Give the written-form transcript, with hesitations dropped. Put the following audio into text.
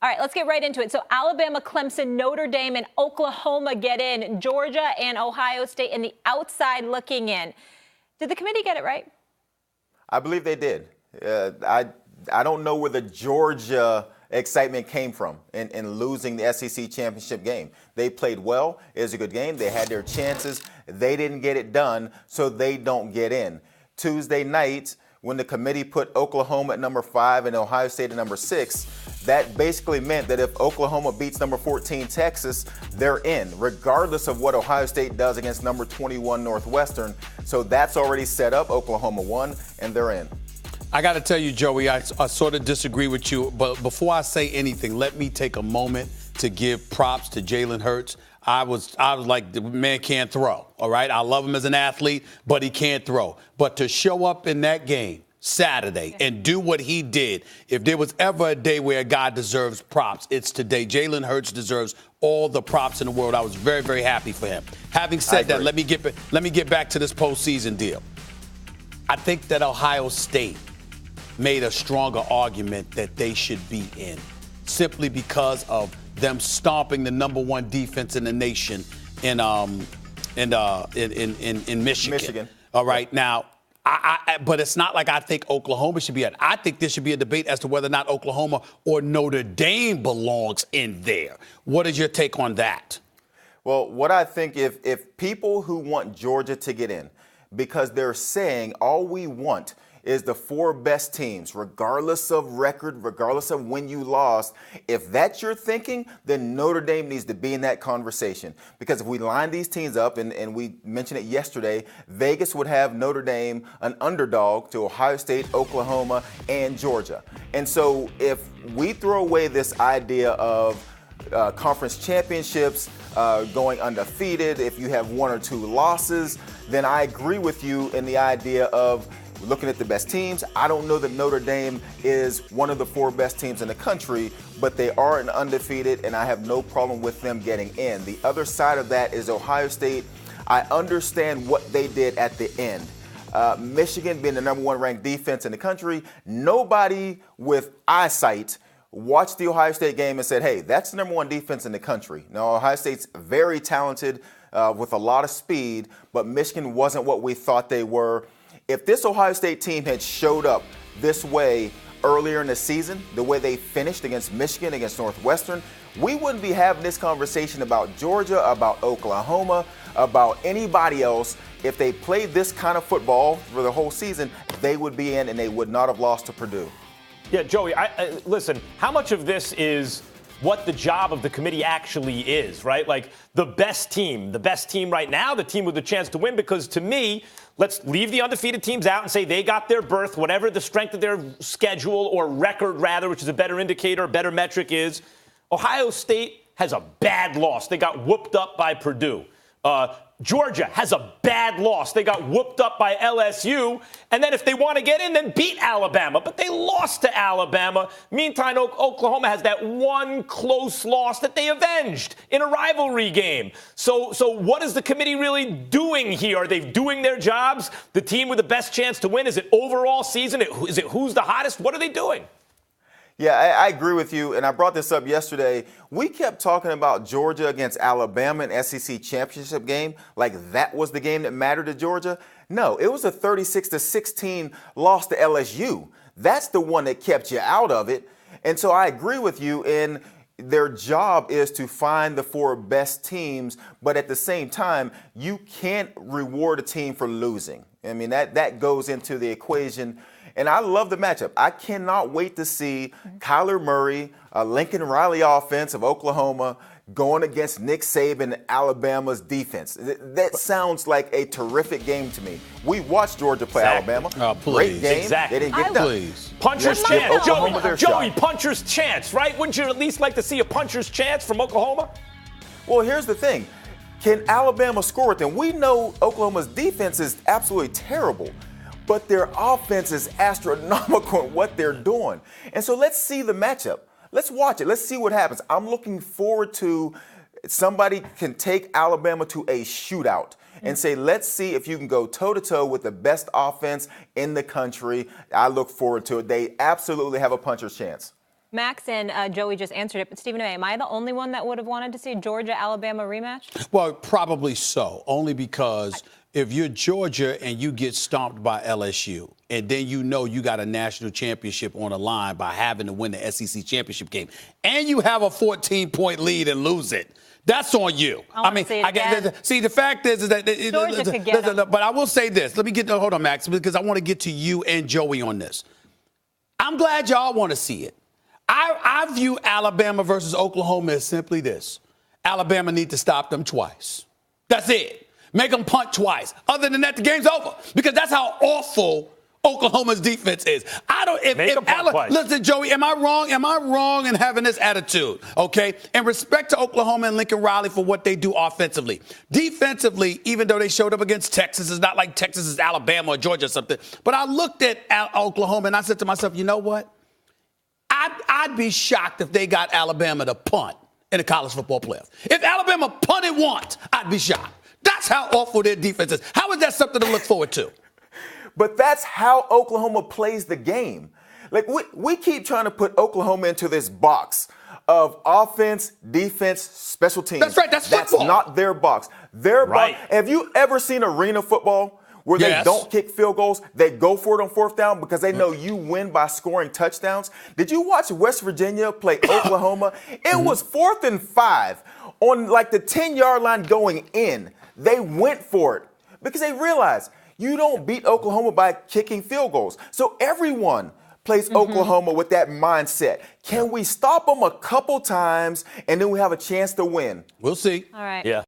All right, let's get right into it. So Alabama, Clemson, Notre Dame, and Oklahoma get in. Georgia and Ohio State in the outside looking in. Did the committee get it right? I believe they did. I don't know where the Georgia excitement came from in losing the SEC championship game. They played well. It was a good game. They had their chances. They didn't get it done, so they don't get in. Tuesday night, when the committee put Oklahoma at number 5 and Ohio State at number 6, that basically meant that if Oklahoma beats number 14 Texas, they're in, regardless of what Ohio State does against number 21 Northwestern. So that's already set up. Oklahoma won, and they're in. I got to tell you, Joey, I sort of disagree with you. But before I say anything, let me take a moment to give props to Jalen Hurts. I was like, the man can't throw, all right? I love him as an athlete, but he can't throw. But to show up in that game Saturday and do what he did, if there was ever a day where a guy deserves props, it's today. Jalen Hurts deserves all the props in the world. I was very, very happy for him. Having said that, let me get back to this postseason deal. I think that Ohio State made a stronger argument that they should be in, simply because of them stomping the number 1 defense in the nation in Michigan. All right, now, but it's not like I think Oklahoma should be in. I think there should be a debate as to whether or not Oklahoma or Notre Dame belongs in there. What is your take on that? Well, what I think, if people who want Georgia to get in, because they're saying all we want is the 4 best teams, regardless of record, regardless of when you lost. If that's your thinking, then Notre Dame needs to be in that conversation. Because if we line these teams up, and we mentioned it yesterday, Vegas would have Notre Dame an underdog to Ohio State, Oklahoma, and Georgia. And so if we throw away this idea of conference championships, going undefeated, if you have 1 or 2 losses, then I agree with you in the idea of looking at the best teams. I don't know that Notre Dame is one of the 4 best teams in the country, but they are an undefeated, and I have no problem with them getting in. The other side of that is Ohio State. I understand what they did at the end. Michigan being the number 1 ranked defense in the country, nobody with eyesight watched the Ohio State game and said, hey, that's the number 1 defense in the country. Now, Ohio State's very talented with a lot of speed, but Michigan wasn't what we thought they were. If this Ohio State team had showed up this way earlier in the season, the way they finished against Michigan, against Northwestern, we wouldn't be having this conversation about Georgia, about Oklahoma, about anybody else. If they played this kind of football for the whole season, they would be in, and they would not have lost to Purdue. Yeah, Joey, listen, how much of this is what the job of the committee actually is, right? Like the best team right now, the team with a chance to win, because to me, let's leave the undefeated teams out and say they got their berth, whatever the strength of their schedule or record, rather, which is a better indicator, a better metric is. Ohio State has a bad loss. They got whooped up by Purdue. Georgia has a bad loss. They got whooped up by LSU. And then if they want to get in, then beat Alabama. But they lost to Alabama. Meantime, Oklahoma has that 1 close loss that they avenged in a rivalry game. So what is the committee really doing here? Are they doing their jobs? The team with the best chance to win? Is it overall season? Is it who's the hottest? What are they doing? Yeah, I agree with you, and I brought this up yesterday. We kept talking about Georgia against Alabama in SEC championship game, like that was the game that mattered to Georgia. No, it was a 36-16 loss to LSU. That's the one that kept you out of it. And so I agree with you in their job is to find the 4 best teams, but at the same time, you can't reward a team for losing. I mean, that goes into the equation. And I love the matchup. I cannot wait to see Kyler Murray, Lincoln Riley offense of Oklahoma, going against Nick Saban, Alabama's defense. That sounds like a terrific game to me. We watched Georgia play Alabama. Oh, please. Great game. Exactly. They didn't get done. Please. Puncher's chance. Joey, shot. puncher's chance, right? Wouldn't you at least like to see a puncher's chance from Oklahoma? Well, here's the thing. Can Alabama score with them? We know Oklahoma's defense is absolutely terrible, but their offense is astronomical in what they're doing. And so let's see the matchup. Let's watch it. Let's see what happens. I'm looking forward to somebody can take Alabama to a shootout and say, let's see if you can go toe-to-toe with the best offense in the country. I look forward to it. They absolutely have a puncher's chance. Max and Joey just answered it, but Stephen A., am I the only one that would have wanted to see Georgia-Alabama rematch? Well, probably so, only because if you're Georgia and you get stomped by LSU, and then you know you got a national championship on the line by having to win the SEC championship game, and you have a 14-point lead and lose it, that's on you. See, the fact is that Georgia could get them. But I will say this. Hold on, Max, because I want to get to you and Joey on this. I'm glad y'all want to see it. I view Alabama versus Oklahoma as simply this. Alabama need to stop them twice. That's it. Make them punt twice. Other than that, the game's over. Because that's how awful Oklahoma's defense is. Listen, Joey, am I wrong? Am I wrong in having this attitude? Okay. And respect to Oklahoma and Lincoln Riley for what they do offensively. Defensively, even though they showed up against Texas, it's not like Texas is Alabama or Georgia or something. But I looked at Oklahoma and I said to myself, you know what? I'd be shocked if they got Alabama to punt in a college football playoff. If Alabama punted once, I'd be shocked. That's how awful their defense is. How is that something to look forward to? But that's how Oklahoma plays the game. Like, we keep trying to put Oklahoma into this box of offense, defense, special teams. That's right. That's football. That's not their box. Their box. Have you ever seen arena football where they don't kick field goals? They go for it on fourth down because they know you win by scoring touchdowns. Did you watch West Virginia play Oklahoma? It was 4th and 5 on like the 10-yard line going in. They went for it because they realized you don't beat Oklahoma by kicking field goals. So everyone plays Oklahoma with that mindset. Can we stop them a couple times and then we have a chance to win? We'll see. All right. Yeah.